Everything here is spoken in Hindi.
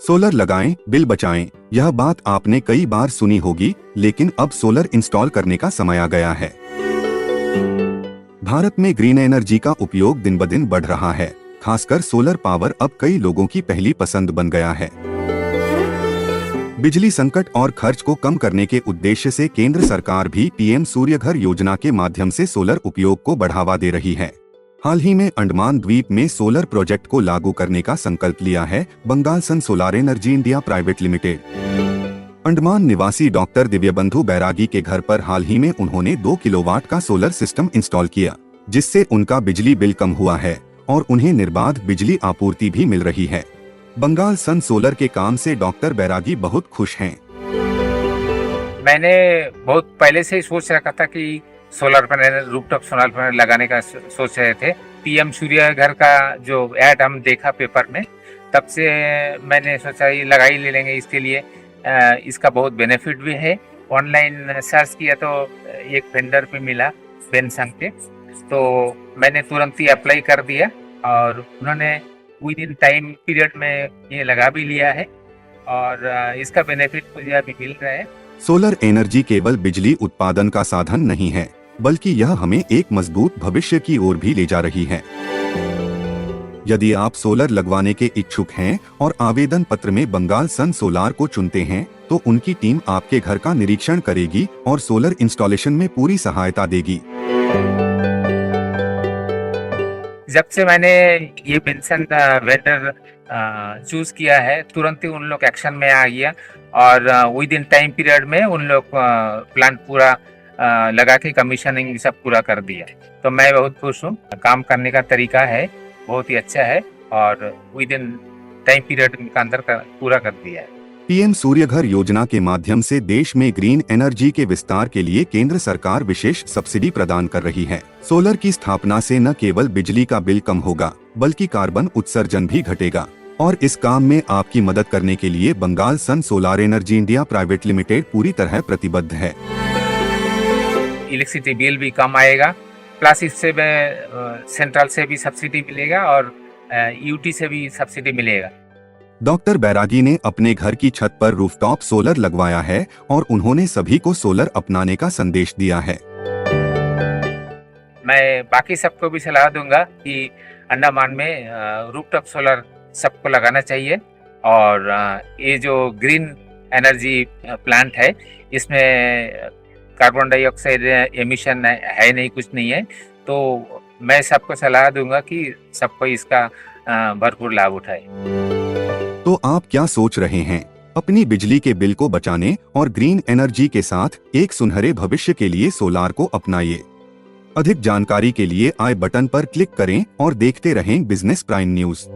सोलर लगाएं, बिल बचाएं। यह बात आपने कई बार सुनी होगी, लेकिन अब सोलर इंस्टॉल करने का समय आ गया है। भारत में ग्रीन एनर्जी का उपयोग दिन ब दिन बढ़ रहा है। खासकर सोलर पावर अब कई लोगों की पहली पसंद बन गया है। बिजली संकट और खर्च को कम करने के उद्देश्य से केंद्र सरकार भी पीएम सूर्यघर योजना के माध्यम से सोलर उपयोग को बढ़ावा दे रही है। हाल ही में अंडमान द्वीप में सोलर प्रोजेक्ट को लागू करने का संकल्प लिया है Bengal sun solar energy India private limited. Andaman निवासी डॉक्टर दिव्यबंधु बैरागी के घर पर हाल ही में उन्होंने 2 किलोवाट का सोलर सिस्टम इंस्टॉल किया, जिससे उनका बिजली बिल कम हुआ है और उन्हें निर्बाध बिजली आपूर्ति भी मिल रही है। बंगाल सन सोलर के काम से डॉक्टर बैरागी बहुत खुश हैं। मैंने बहुत पहले से ही सोच रखा था कि solar panel, rooftop solar panel लगाने का सोच रहे थे। पीएम सूर्य घर का जो ऐड हम देखा पेपर में, तब से मैंने सोचा ये लगा ही ले लेंगे। इसके लिए इसका बहुत बेनिफिट भी है। ऑनलाइन सर्च किया तो एक वेंडर पे मिला बेनसंग के, तो मैंने तुरंत ही अप्लाई कर दिया और उन्होंने विद इन टाइम पीरियड में ये लगा भी लिया है और इसका बेनिफिट मुझे अभी मिल रहा है। सोलर एनर्जी केवल बिजली उत्पादन का साधन नहीं है, बल्कि यह हमें एक मजबूत भविष्य की ओर भी ले जा रही है। यदि आप सोलर लगवाने के इच्छुक हैं और आवेदन पत्र में बंगाल सन सोलार को चुनते हैं, तो उनकी टीम आपके घर का निरीक्षण करेगी और सोलर इंस्टॉलेशन में पूरी सहायता देगी। जब से मैंने ये पेंशन वेंडर चूज किया है, तुरंत ही उन लोग एक्शन में आ गया और विद इन टाइम पीरियड में उन लोग प्लांट पूरा लगा के कमीशनिंग सब पूरा कर दिया। तो मैं बहुत खुश हूँ। काम करने का तरीका है बहुत ही अच्छा है और विद इन टाइम पीरियड के अंदर पूरा कर दिया है। पीएम सूर्यघर योजना के माध्यम से देश में ग्रीन एनर्जी के विस्तार के लिए केंद्र सरकार विशेष सब्सिडी प्रदान कर रही है। सोलर की स्थापना से न केवल बिजली का बिल कम होगा, बल्कि कार्बन उत्सर्जन भी घटेगा। और इस काम में आपकी मदद करने के लिए Bengal sun solar energy India private limited पूरी तरह प्रतिबद्ध है। इलेक्ट्रिसिटी बिल भी कम आएगा, प्लस इससे सेंट्रल से भी सब्सिडी मिलेगा और यूटी से भी सब्सिडी मिलेगा। डॉक्टर बैरागी ने अपने घर की छत पर रूफटॉप सोलर लगवाया है और उन्होंने सभी को सोलर अपनाने का संदेश दिया है। मैं बाकी सबको भी सलाह दूंगा कि अंडमान में रूफटॉप सोलर सबको लगाना चाहिए और ये जो ग्रीन एनर्जी प्लांट है, इसमें कार्बन डाइऑक्साइड एमिशन है नहीं, कुछ नहीं है। तो मैं सबको सलाह दूंगा कि सबको इसका भरपूर लाभ उठाए। तो आप क्या सोच रहे हैं? अपनी बिजली के बिल को बचाने और ग्रीन एनर्जी के साथ एक सुनहरे भविष्य के लिए सोलार को अपनाइए। अधिक जानकारी के लिए आई बटन पर क्लिक करें और देखते रहें बिजनेस प्राइम न्यूज।